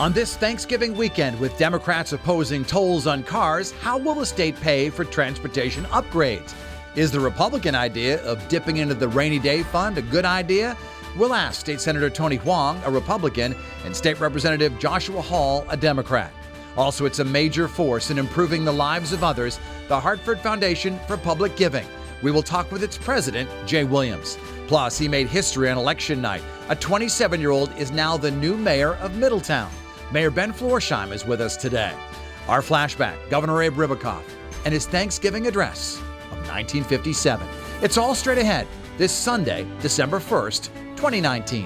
On this Thanksgiving weekend, with Democrats opposing tolls on cars, how will the state pay for transportation upgrades? Is the Republican idea of dipping into the rainy day fund a good idea? We'll ask State Senator Tony Hwang, a Republican, and State Representative Joshua Hall, a Democrat. Also, it's a major force in improving the lives of others, the Hartford Foundation for Public Giving. We will talk with its president, Jay Williams. Plus, he made history on election night. A 27-year-old is now the new mayor of Middletown. Mayor Ben Florsheim is with us today. Our flashback, Governor Abe Ribicoff and his Thanksgiving address of 1957. It's all straight ahead this Sunday, December 1st, 2019.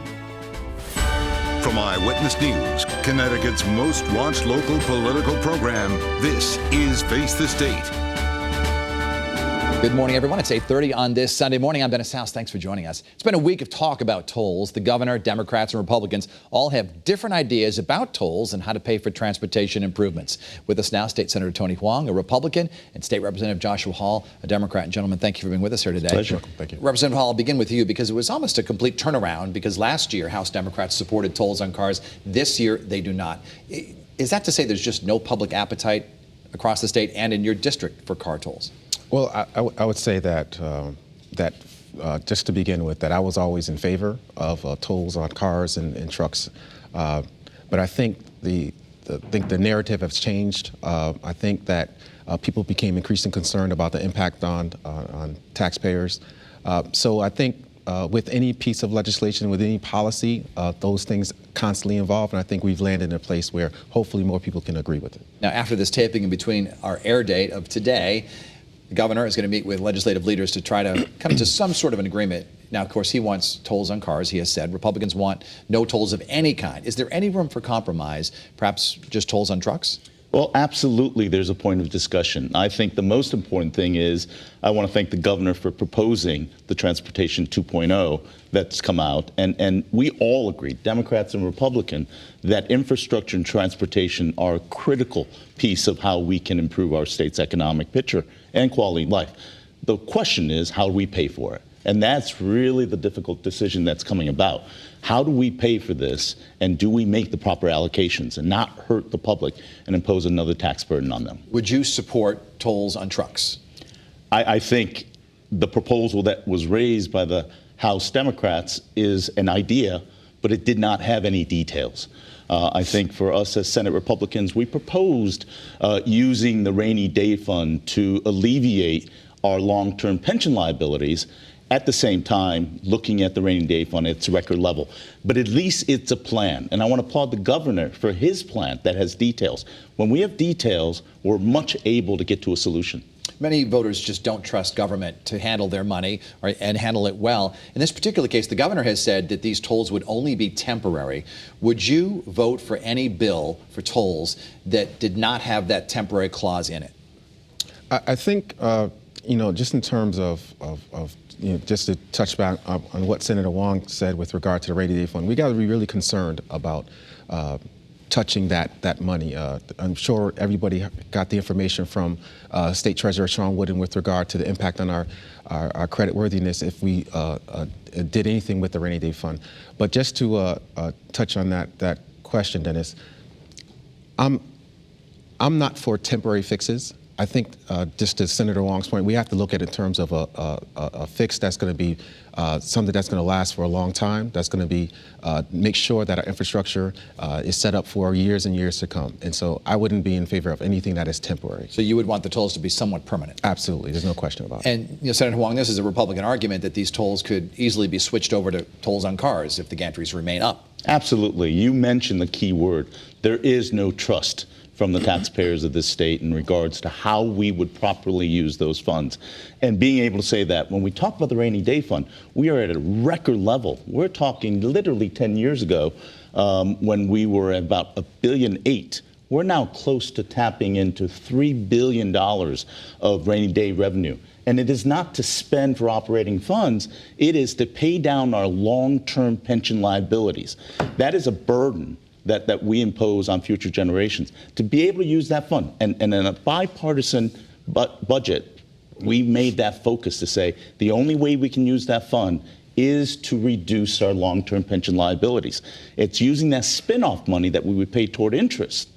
From Eyewitness News, Connecticut's most watched local political program, this is Face the State. Good morning, everyone. It's 8:30 on this Sunday morning. I'm Dennis House. Thanks for joining us. It's been a week of talk about tolls. The governor, Democrats, and Republicans all have different ideas about tolls and how to pay for transportation improvements. With us now, State Senator Tony Hwang, a Republican, and State Representative Joshua Hall, a Democrat. Gentlemen, thank you for being with us here today. Pleasure. Thank you. Representative Hall, I'll begin with you because it was almost a complete turnaround because last year House Democrats supported tolls on cars. This year, they do not. Is that to say there's just no public appetite across the state and in your district for car tolls? Well, I would say that just to begin with, that I was always in favor of tolls on cars and trucks, but I think the narrative has changed. I think that people became increasingly concerned about the impact on taxpayers. So I think with any piece of legislation, with any policy, those things constantly evolve, and I think we've landed in a place where hopefully more people can agree with it. Now, after this taping in between our air date of today, the governor is going to meet with legislative leaders to try to come to some sort of an agreement. Now, of course, he wants tolls on cars, he has said. Republicans want no tolls of any kind. Is there any room for compromise, perhaps just tolls on trucks? Well, absolutely, there's a point of discussion. I think the most important thing is I want to thank the governor for proposing the Transportation 2.0 that's come out. And we all agree, Democrats and Republicans, that infrastructure and transportation are a critical piece of how we can improve our state's economic picture and quality of life. The question is, how do we pay for it? And that's really the difficult decision that's coming about. How do we pay for this, and do we make the proper allocations and not hurt the public and impose another tax burden on them? Would you support tolls on trucks? I think the proposal that was raised by the House Democrats is an idea, but it did not have any details. I think for us as Senate Republicans, we proposed using the rainy day fund to alleviate our long-term pension liabilities, at the same time looking at the rainy day fund at its record level. But at least it's a plan. And I want to applaud the governor for his plan that has details. When we have details, we're much able to get to a solution. Many voters just don't trust government to handle their money and handle it well. In this particular case, the governor has said that these tolls would only be temporary. Would you vote for any bill for tolls that did not have that temporary clause in it? I think, just in terms of just to touch back on what Senator Hwang said with regard to the rainy day fund, we got to be really concerned about touching that money. I'm sure everybody got the information from State Treasurer Sean Wooden with regard to the impact on our credit worthiness if we did anything with the rainy day fund. But just to touch on that question, Dennis, I'm not for temporary fixes. I think just to Senator Hwang's point, we have to look at it in terms of a fix that's going to be something that's going to last for a long time, that's going to be make sure that our infrastructure is set up for years and years to come. And so I wouldn't be in favor of anything that is temporary. So you would want the tolls to be somewhat permanent? Absolutely. There's no question about it. And Senator Hwang, this is a Republican argument that these tolls could easily be switched over to tolls on cars if the gantries remain up. Absolutely. You mentioned the key word. There is no trust from the taxpayers of this state in regards to how we would properly use those funds. And being able to say that when we talk about the rainy day fund, we are at a record level. We're talking literally 10 years ago when we were at about $1.8 billion. We're now close to tapping into $3 billion of rainy day revenue. And it is not to spend for operating funds, it is to pay down our long-term pension liabilities. That is a burden that we impose on future generations. To be able to use that fund, and in a bipartisan budget, we made that focus to say the only way we can use that fund is to reduce our long-term pension liabilities. It's using that spin-off money that we would pay toward interest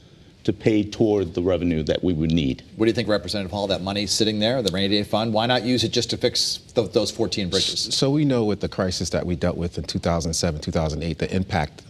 to pay toward the revenue that we would need. What do you think, Representative Hall, that money sitting there, the rainy day fund, why not use it just to fix those 14 bridges? So we know with the crisis that we dealt with in 2007, 2008, the impact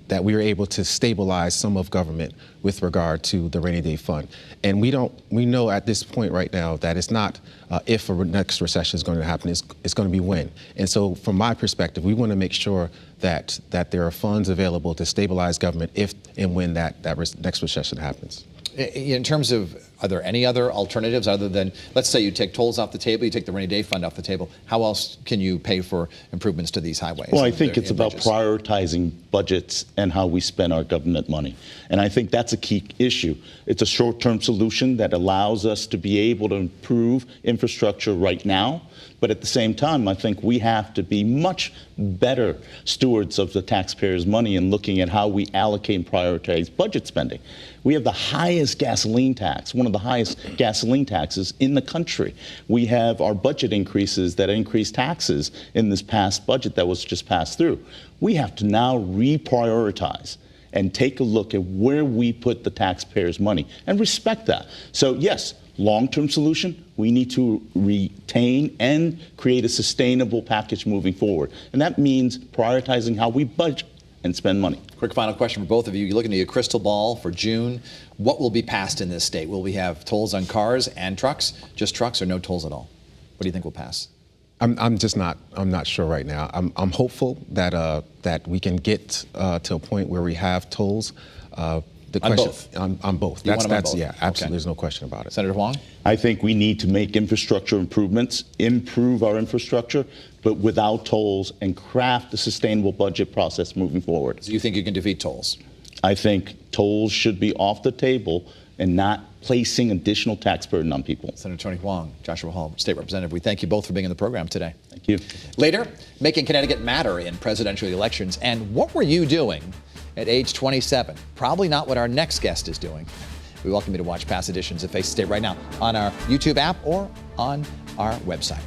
that we were able to stabilize some of government with regard to the rainy day fund. And we know at this point right now that it's not if a next recession is going to happen, it's going to be when. And so from my perspective, we want to make sure that there are funds available to stabilize government if and when that next recession happens. In terms of, are there any other alternatives other than, let's say you take tolls off the table, you take the rainy day fund off the table, how else can you pay for improvements to these highways? Well, I think it's about prioritizing budgets and how we spend our government money. And I think that's a key issue. It's a short-term solution that allows us to be able to improve infrastructure right now. But at the same time, I think we have to be much better stewards of the taxpayers' money and looking at how we allocate and prioritize budget spending. We have the highest gasoline tax, one of the highest gasoline taxes in the country. We have our budget increases that increase taxes in this past budget that was just passed through. We have to now reprioritize and take a look at where we put the taxpayers' money and respect that. So yes, long-term solution, we need to retain and create a sustainable package moving forward. And that means prioritizing how we budget and spend money. Quick final question for both of you. You're looking at your crystal ball for June. What will be passed in this state? Will we have tolls on cars and trucks, just trucks, or no tolls at all? What do you think will pass? I'm not sure right now. I'm hopeful that we can get to a point where we have tolls. The question, on both. That's both? Yeah, absolutely. Okay. There's no question about it. Senator Hwang? I think we need to make infrastructure improvements, improve our infrastructure, but without tolls, and craft a sustainable budget process moving forward. So you think you can defeat tolls? I think tolls should be off the table and not placing additional tax burden on people. Senator Tony Hwang, Joshua Hall, State Representative, we thank you both for being in the program today. Thank you. Later, making Connecticut matter in presidential elections. And what were you doing at age 27? Probably not what our next guest is doing. We welcome you to watch past editions of Face the State right now on our YouTube app or on our website.